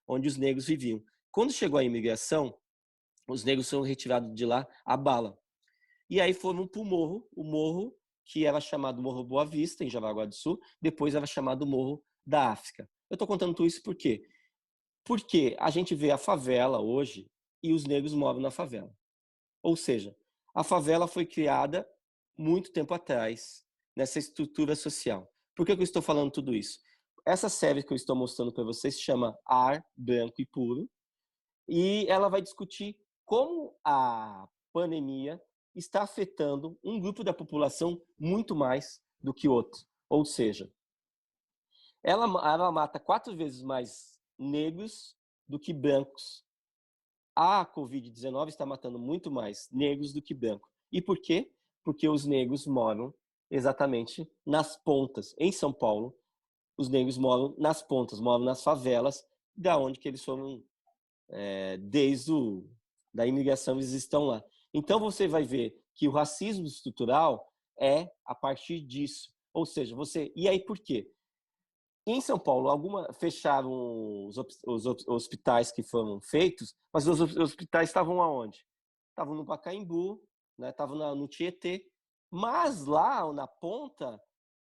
onde os negros viviam. Quando chegou a imigração, os negros foram retirados de lá a bala. E aí foram para o morro que era chamado Morro Boa Vista, em Jaraguá do Sul, depois era chamado Morro da África. Eu estou contando tudo isso por quê? Porque a gente vê a favela hoje e os negros moram na favela. Ou seja, a favela foi criada muito tempo atrás, nessa estrutura social. Por que eu estou falando tudo isso? Essa série que eu estou mostrando para vocês se chama Ar, Branco e Puro, e ela vai discutir como a pandemia está afetando um grupo da população muito mais do que outro. Ou seja, ela mata 4 vezes mais negros do que brancos. A Covid-19 está matando muito mais negros do que brancos. E por quê? Porque os negros moram exatamente nas pontas. Em São Paulo, os negros moram nas pontas, moram nas favelas, da onde que eles foram, desde da imigração, eles estão lá. Então você vai ver que o racismo estrutural é a partir disso. Ou seja, e aí por quê? Em São Paulo, fecharam os hospitais que foram feitos, mas os hospitais estavam aonde? Estavam no Pacaembu, né? Estavam no Tietê, mas lá na ponta,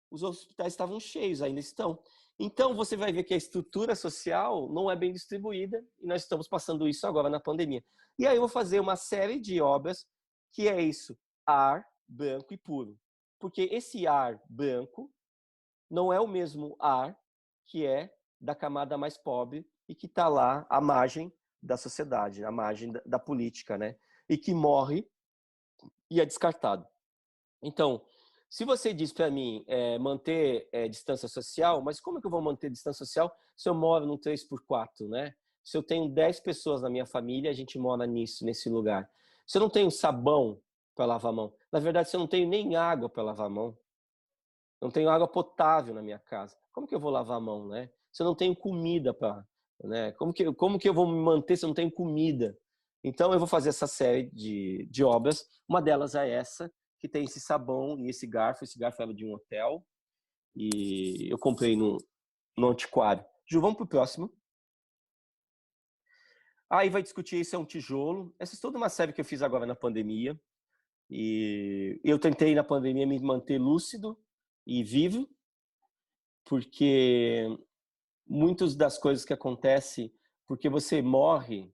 os hospitais estavam cheios, ainda estão. Então, você vai ver que a estrutura social não é bem distribuída e nós estamos passando isso agora na pandemia. E aí eu vou fazer uma série de obras que é isso, ar, branco e puro. Porque esse ar branco não é o mesmo ar que é da camada mais pobre e que está lá à margem da sociedade, à margem da política, né? E que morre e é descartado. Então, Se você diz para mim manter distância social, mas como é que eu vou manter distância social se eu moro num 3x4, né? Se eu tenho 10 pessoas na minha família, a gente mora nesse lugar. Se eu não tenho sabão para lavar a mão, na verdade, se eu não tenho nem água para lavar a mão, não tenho água potável na minha casa, como que eu vou lavar a mão, né? Se eu não tenho comida para, né? Como que eu vou me manter se eu não tenho comida? Então eu vou fazer essa série de obras. Uma delas é essa, que tem esse sabão e esse garfo. Esse garfo era de um hotel e eu comprei no antiquário. Ju, vamos pro próximo. Aí vai discutir esse é um tijolo. Essa é toda uma série que eu fiz agora na pandemia. E eu tentei na pandemia me manter lúcido e vivo, porque muitas das coisas que acontecem, porque você morre,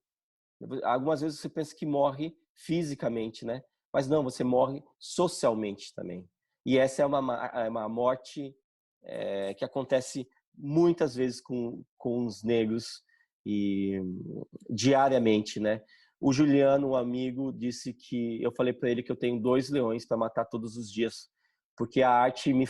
algumas vezes você pensa que morre fisicamente, né? Mas não, você morre socialmente também. E essa é uma morte que acontece muitas vezes com os negros e diariamente, né? O Juliano, um amigo, disse que eu falei para ele que eu tenho 2 leões para matar todos os dias, porque a arte me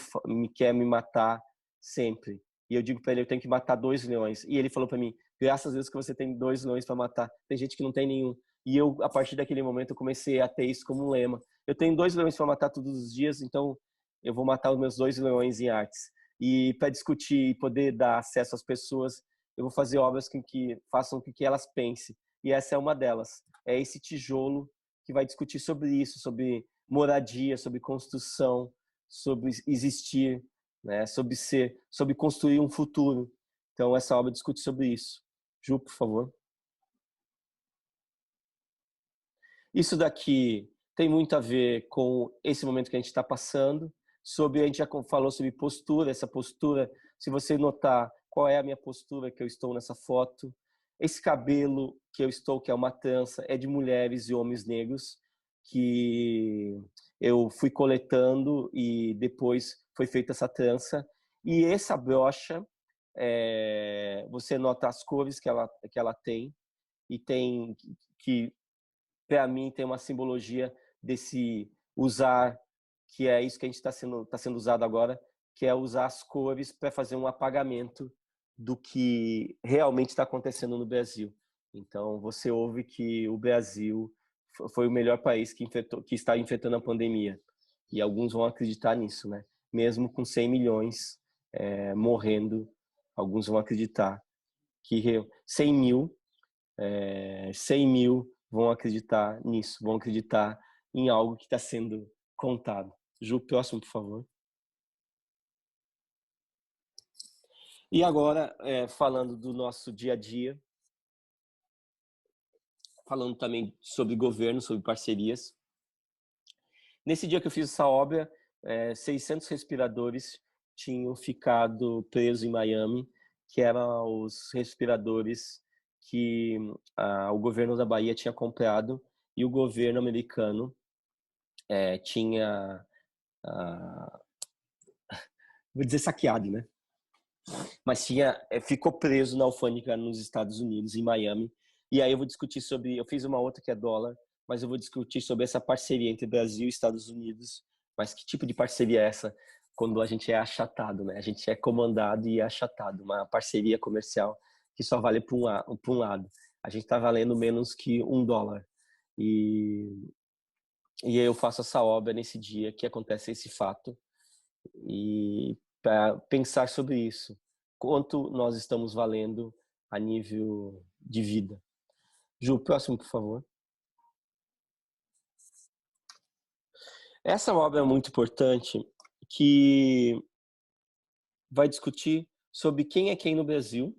quer me matar sempre. E eu digo para ele, eu tenho que matar 2 leões. E ele falou para mim, graças a Deus que você tem 2 leões para matar. Tem gente que não tem nenhum. E eu, a partir daquele momento, eu comecei a ter isso como um lema. Eu tenho 2 leões para matar todos os dias, então eu vou matar os meus 2 leões em artes. E para discutir e poder dar acesso às pessoas, eu vou fazer obras que façam com que elas pensem. E essa é uma delas. É esse tijolo que vai discutir sobre isso, sobre moradia, sobre construção, sobre existir, né? Sobre ser, sobre construir um futuro. Então essa obra discute sobre isso. Ju, por favor. Isso daqui tem muito a ver com esse momento que a gente está passando. A gente já falou sobre postura, essa postura, se você notar qual é a minha postura que eu estou nessa foto, esse cabelo que eu estou, que é uma trança, é de mulheres e homens negros que eu fui coletando e depois foi feita essa trança. E essa brocha, você nota as cores que ela tem e tem que para mim tem uma simbologia desse usar, que é isso que a gente está sendo usado agora, que é usar as cores para fazer um apagamento do que realmente está acontecendo no Brasil. Então você ouve que o Brasil foi o melhor país que está enfrentando a pandemia, e alguns vão acreditar nisso, né? Mesmo com 100 milhões morrendo, alguns vão acreditar que 100 mil vão acreditar nisso, vão acreditar em algo que está sendo contado. Ju, próximo, por favor. E agora, falando do nosso dia a dia, falando também sobre governo, sobre parcerias. Nesse dia que eu fiz essa obra, 600 respiradores tinham ficado presos em Miami, que eram os respiradores que o governo da Bahia tinha comprado e o governo americano tinha, vou dizer saqueado, né? Mas ficou preso na alfândega nos Estados Unidos, em Miami. E aí eu vou discutir sobre, eu fiz uma outra que é dólar, mas eu vou discutir sobre essa parceria entre Brasil e Estados Unidos. Mas que tipo de parceria é essa quando a gente é achatado, né? A gente é comandado e é achatado. Uma parceria comercial que só vale para um lado. A gente está valendo menos que $1. E eu faço essa obra nesse dia que acontece esse fato. E para pensar sobre isso. Quanto nós estamos valendo a nível de vida. Ju, próximo, por favor. Essa obra é muito importante que vai discutir sobre quem é quem no Brasil.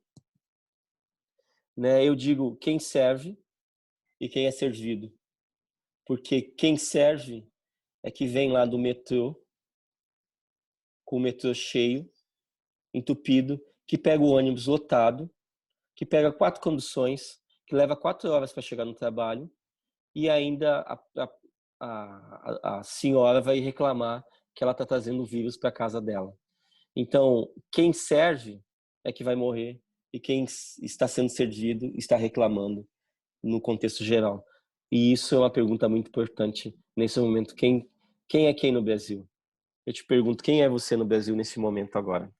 Né? Eu digo quem serve e quem é servido. Porque quem serve é que vem lá do metrô, com o metrô cheio, entupido, que pega o ônibus lotado, que pega 4 conduções, que leva 4 horas para chegar no trabalho, e ainda a senhora vai reclamar que ela está trazendo vírus para casa dela. Então, quem serve é que vai morrer e quem está sendo servido está reclamando no contexto geral. E isso é uma pergunta muito importante nesse momento. Quem é quem no Brasil? eu te pergunto, quem é você no Brasil nesse momento agora?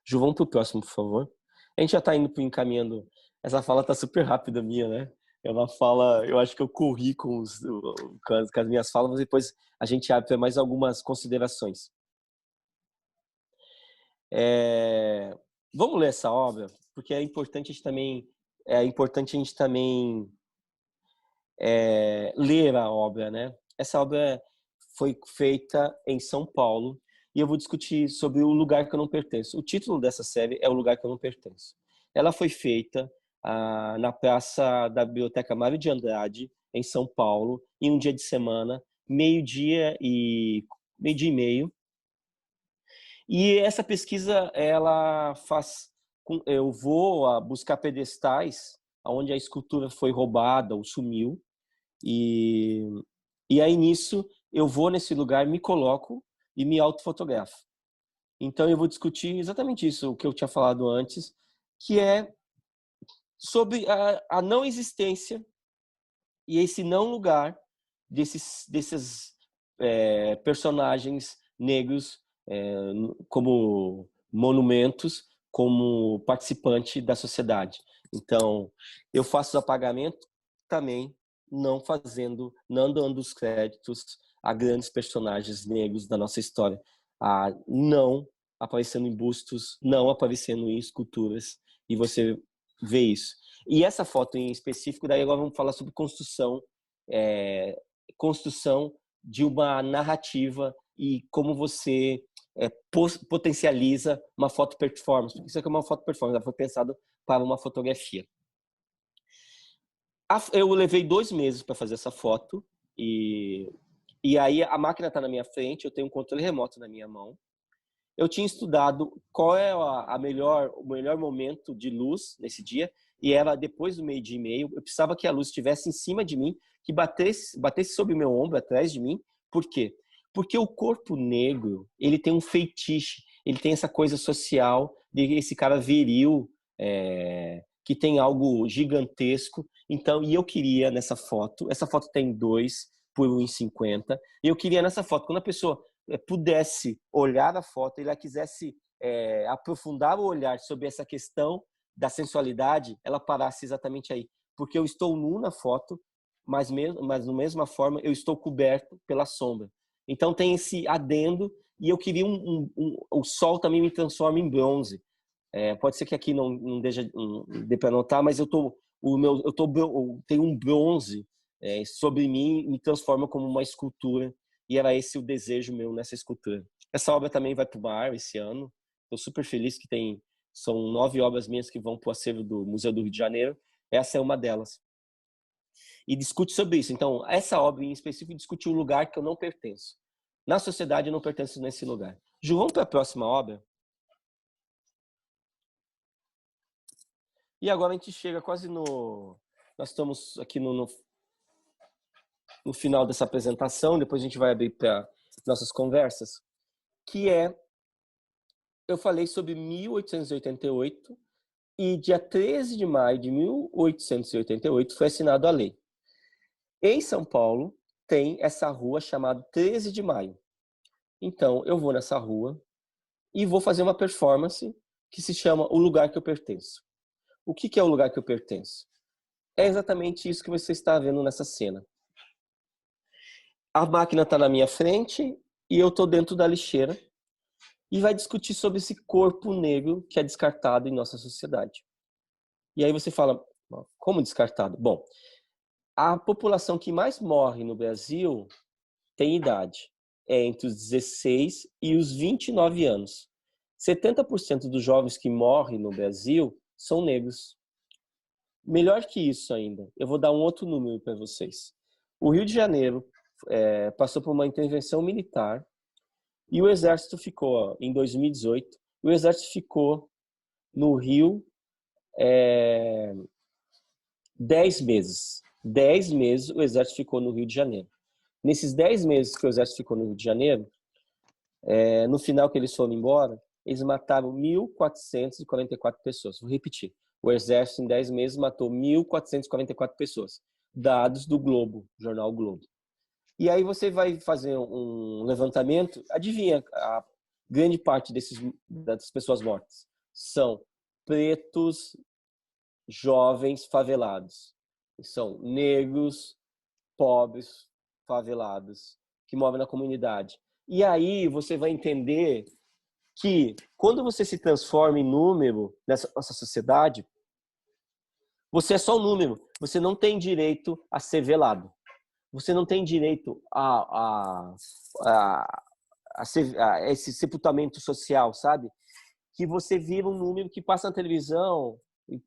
Ju, vamos pro próximo, por favor. A gente já está indo encaminhando. Essa fala tá super rápida minha, né? É uma fala, eu acho que eu corri com as minhas falas, mas depois a gente abre para mais algumas considerações. Vamos ler essa obra, porque é importante a gente também ler a obra, né? Essa obra foi feita em São Paulo e eu vou discutir sobre o lugar que eu não pertenço. O título dessa série é O Lugar que eu não pertenço. Ela foi feita na praça da Biblioteca Mário de Andrade, em São Paulo, em um dia de semana, meio-dia e meio. E essa pesquisa, ela faz... Eu vou buscar pedestais onde a escultura foi roubada ou sumiu. E aí, nisso, eu vou nesse lugar, me coloco e me autofotografo. Então, eu vou discutir exatamente isso, o que eu tinha falado antes, que é sobre a não existência e esse não lugar desses personagens negros como monumentos, como participante da sociedade. Então, eu faço o apagamento também, não dando os créditos a grandes personagens negros da nossa história, não aparecendo em bustos, não aparecendo em esculturas, e você vê isso. E essa foto em específico, daí agora vamos falar sobre construção de uma narrativa e como você potencializa uma foto performance, porque isso aqui é uma foto performance, ela foi pensada para uma fotografia. Eu levei 2 meses para fazer essa foto e aí a máquina está na minha frente, eu tenho um controle remoto na minha mão. Eu tinha estudado qual é o melhor momento de luz nesse dia e era depois do meio-dia e meio. Eu precisava que a luz estivesse em cima de mim, que batesse sobre o meu ombro, atrás de mim. Por quê? Porque o corpo negro, ele tem um feitiço, ele tem essa coisa social de esse cara viril, que tem algo gigantesco. Então, e eu queria nessa foto, essa foto tem 2 por 1,50, e eu queria nessa foto, quando a pessoa pudesse olhar a foto e ela quisesse aprofundar o olhar sobre essa questão da sensualidade, ela parasse exatamente aí. Porque eu estou nu na foto, mas da mesma forma eu estou coberto pela sombra. Então tem esse adendo e eu queria o sol também me transforma em bronze. Pode ser que aqui não dê para notar, mas eu tenho um bronze sobre mim e me transforma como uma escultura. E era esse o desejo meu nessa escultura. Essa obra também vai para o mar esse ano. Estou super feliz que são 9 obras minhas que vão para o acervo do Museu do Rio de Janeiro. Essa é uma delas. E discute sobre isso. Então, essa obra em específico discute o lugar que eu não pertenço. Na sociedade, eu não pertenço nesse lugar. Ju, vamos para a próxima obra? E agora a gente chega quase no... Nós estamos aqui no final dessa apresentação, depois a gente vai abrir para nossas conversas, que eu falei sobre 1888 e dia 13 de maio de 1888 foi assinada a lei. Em São Paulo tem essa rua chamada 13 de maio. Então eu vou nessa rua e vou fazer uma performance que se chama O Lugar que eu Pertenço. O que é o lugar que eu pertenço? É exatamente isso que você está vendo nessa cena. A máquina está na minha frente e eu estou dentro da lixeira e vai discutir sobre esse corpo negro que é descartado em nossa sociedade. E aí você fala, como descartado? Bom, a população que mais morre no Brasil tem idade. É entre os 16 e os 29 anos. 70% dos jovens que morrem no Brasil são negros. Melhor que isso ainda, eu vou dar um outro número para vocês. O Rio de Janeiro passou por uma intervenção militar e o Exército ficou, em 2018, o Exército ficou no Rio 10 meses. 10 meses o Exército ficou no Rio de Janeiro. Nesses 10 meses que o Exército ficou no Rio de Janeiro, no final que eles foram embora, eles mataram 1.444 pessoas. Vou repetir. O Exército, em 10 meses, matou 1.444 pessoas. Dados do Globo, jornal Globo. E aí você vai fazer um levantamento, adivinha, a grande parte das pessoas mortas são pretos, jovens, favelados. São negros, pobres, favelados, que moram na comunidade. E aí você vai entender que quando você se transforma em número nessa nossa sociedade, você é só um número. Você não tem direito a ser velado. Você não tem direito a esse sepultamento social, sabe? Que você vira um número que passa na televisão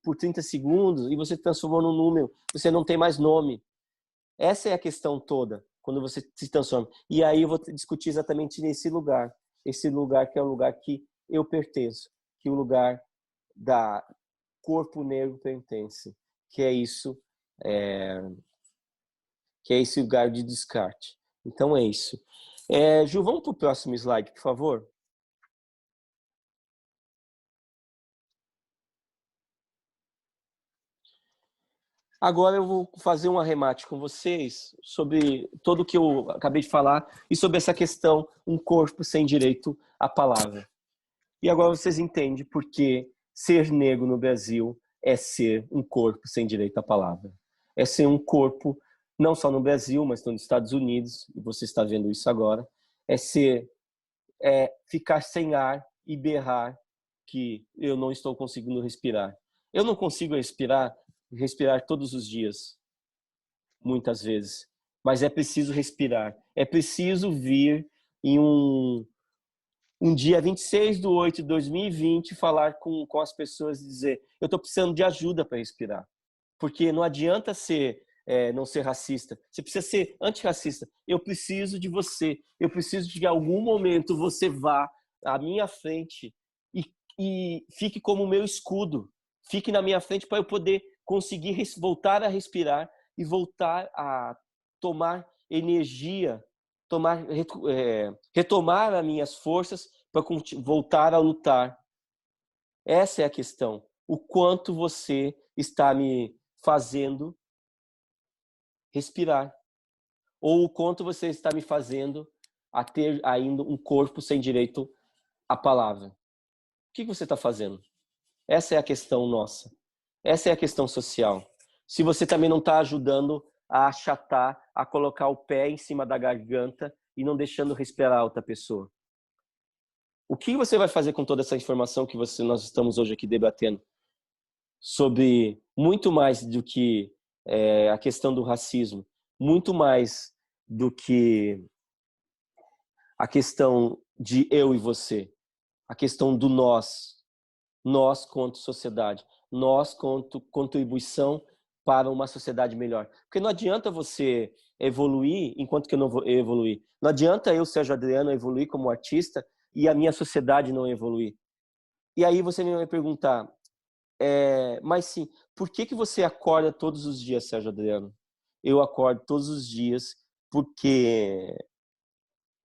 por 30 segundos e você transformou num número. Você não tem mais nome. Essa é a questão toda, quando você se transforma. E aí eu vou discutir exatamente nesse lugar. Esse lugar que é o lugar que eu pertenço. Que o lugar da corpo negro pertence. Que é isso, que é esse lugar de descarte. Então é isso. Ju, vamos para o próximo slide, por favor. Agora eu vou fazer um arremate com vocês sobre tudo o que eu acabei de falar e sobre essa questão, um corpo sem direito à palavra. E agora vocês entendem por que ser negro no Brasil é ser um corpo sem direito à palavra. É ser um corpo, não só no Brasil, mas nos Estados Unidos, e você está vendo isso agora, ficar sem ar e berrar que eu não estou conseguindo respirar. Eu não consigo respirar todos os dias, muitas vezes, mas é preciso respirar. É preciso vir em um dia 26/8/2020 falar com as pessoas e dizer: eu estou precisando de ajuda para respirar. Porque não adianta não ser racista. Você precisa ser antirracista. Eu preciso de você. Eu preciso de que em algum momento você vá à minha frente e fique como meu escudo. Fique na minha frente para eu poder conseguir voltar a respirar e voltar a tomar energia, retomar as minhas forças para voltar a lutar. Essa é a questão. O quanto você está me fazendo respirar. Ou o quanto você está me fazendo a ter ainda um corpo sem direito à palavra. O que você está fazendo? Essa é a questão nossa. Essa é a questão social. Se você também não está ajudando a achatar, a colocar o pé em cima da garganta e não deixando respirar a outra pessoa. O que você vai fazer com toda essa informação que nós estamos hoje aqui debatendo? Sobre muito mais do que a questão do racismo, muito mais do que a questão de eu e você, a questão do nós quanto sociedade, nós quanto contribuição para uma sociedade melhor. Porque não adianta você evoluir enquanto que eu não vou evoluir. Não adianta eu, Sérgio Adriano, evoluir como artista e a minha sociedade não evoluir. E aí você me vai perguntar, mas sim, por que você acorda todos os dias, Sérgio Adriano? Eu acordo todos os dias porque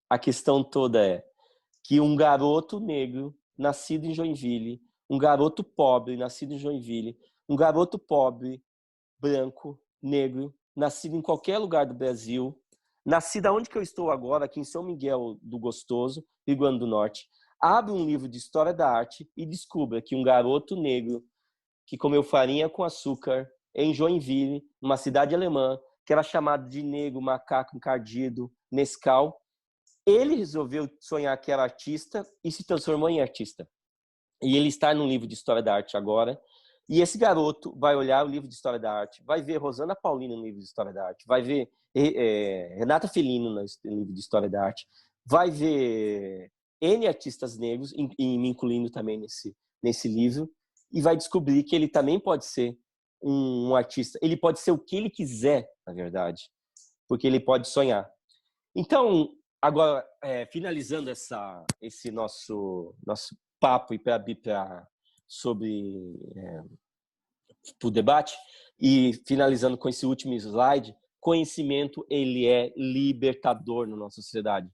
a questão toda é que um garoto negro nascido em Joinville, um garoto pobre nascido em Joinville, um garoto pobre, branco, negro, nascido em qualquer lugar do Brasil, nascido onde que eu estou agora, aqui em São Miguel do Gostoso, Rio Grande do Norte, abre um livro de história da arte e descubra que um garoto negro que comeu farinha com açúcar em Joinville, uma cidade alemã, que era chamado de negro, macaco encardido, Nescau, ele resolveu sonhar que era artista e se transformou em artista. E ele está num livro de história da arte agora. E esse garoto vai olhar o livro de história da arte, vai ver Rosana Paulino no livro de história da arte, vai ver Renata Felino no livro de história da arte, vai ver N artistas negros, e me incluindo também nesse livro, e vai descobrir que ele também pode ser um artista. Ele pode ser o que ele quiser, na verdade, porque ele pode sonhar. Então, agora, finalizando esse nosso papo e sobre o debate, e finalizando com esse último slide, conhecimento ele é libertador na nossa sociedade.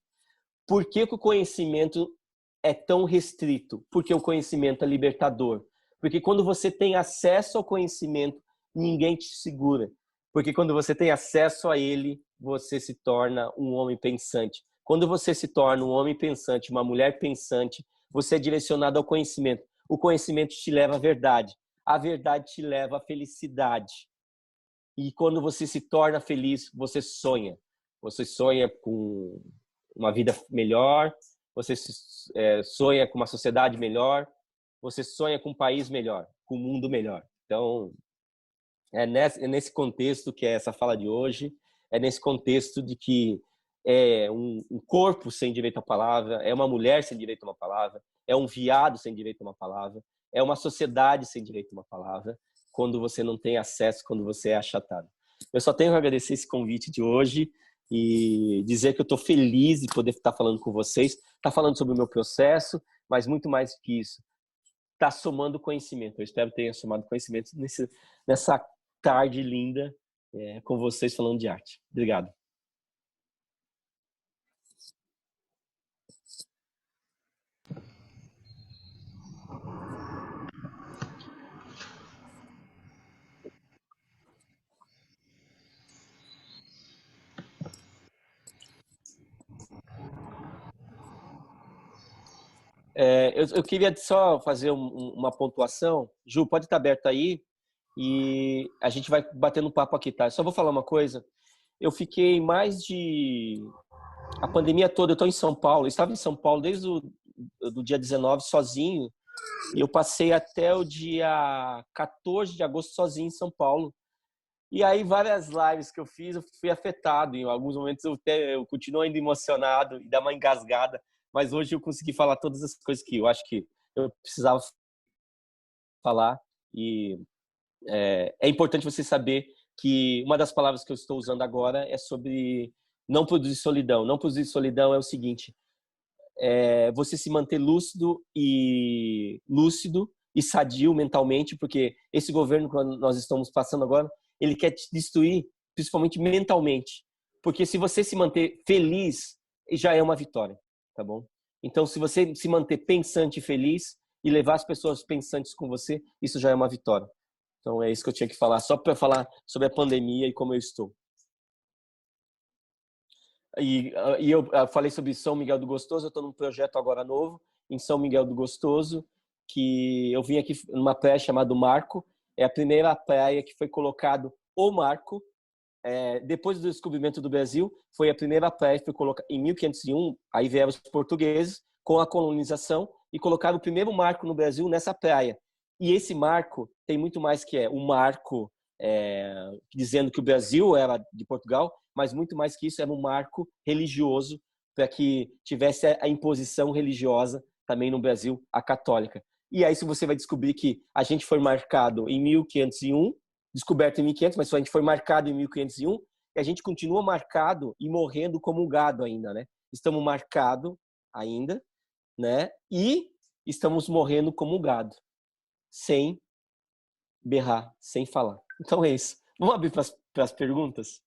Por que o conhecimento é tão restrito? Porque o conhecimento é libertador. Porque quando você tem acesso ao conhecimento, ninguém te segura. Porque quando você tem acesso a ele, você se torna um homem pensante. Quando você se torna um homem pensante, uma mulher pensante, você é direcionado ao conhecimento. O conhecimento te leva à verdade. A verdade te leva à felicidade. E quando você se torna feliz, você sonha. Você sonha com uma vida melhor, você sonha com uma sociedade melhor, você sonha com um país melhor, com um mundo melhor. Então, é nesse contexto que é essa fala de hoje, é nesse contexto de que é um corpo sem direito à palavra, é uma mulher sem direito a uma palavra, é um viado sem direito a uma palavra, é uma sociedade sem direito a uma palavra, quando você não tem acesso, quando você é achatado. Eu só tenho que agradecer esse convite de hoje e dizer que eu estou feliz de poder estar falando com vocês, estar falando sobre o meu processo, mas muito mais que isso, estar somando conhecimento. Eu espero que tenha somado conhecimento nessa tarde linda com vocês falando de arte. Obrigado. Eu queria só fazer uma pontuação. Ju, pode estar aberto aí e a gente vai batendo um papo aqui, tá? Eu só vou falar uma coisa. Eu fiquei a pandemia toda, eu estou em São Paulo. Eu estava em São Paulo desde do dia 19 sozinho e eu passei até o dia 14 de agosto sozinho em São Paulo. E aí várias lives que eu fiz, eu fui afetado. Em alguns momentos eu continuo ainda emocionado e dá uma engasgada. Mas hoje eu consegui falar todas as coisas que eu acho que eu precisava falar. E é importante você saber que uma das palavras que eu estou usando agora é sobre não produzir solidão. Não produzir solidão é o seguinte: você se manter lúcido e sadio mentalmente, porque esse governo que nós estamos passando agora, ele quer te destruir, principalmente mentalmente. Porque se você se manter feliz, já é uma vitória, tá bom? Então, se você se manter pensante e feliz e levar as pessoas pensantes com você, isso já é uma vitória. Então, é isso que eu tinha que falar, só para falar sobre a pandemia e como eu estou. E eu falei sobre São Miguel do Gostoso, eu estou num projeto agora novo, em São Miguel do Gostoso, que eu vim aqui numa praia chamada Marco, é a primeira praia que foi colocado o Marco, depois do descobrimento do Brasil, foi a primeira praia que foi colocada em 1501, aí vieram os portugueses com a colonização e colocaram o primeiro marco no Brasil nessa praia. E esse marco tem muito mais que um marco dizendo que o Brasil era de Portugal, mas muito mais que isso, era um marco religioso para que tivesse a imposição religiosa também no Brasil, a católica. E aí você vai descobrir que a gente foi marcado em 1501, descoberto em 1500, mas a gente foi marcado em 1501 e a gente continua marcado e morrendo como um gado ainda, né? Estamos marcados ainda, né? E estamos morrendo como um gado, sem berrar, sem falar. Então é isso. Vamos abrir para as perguntas?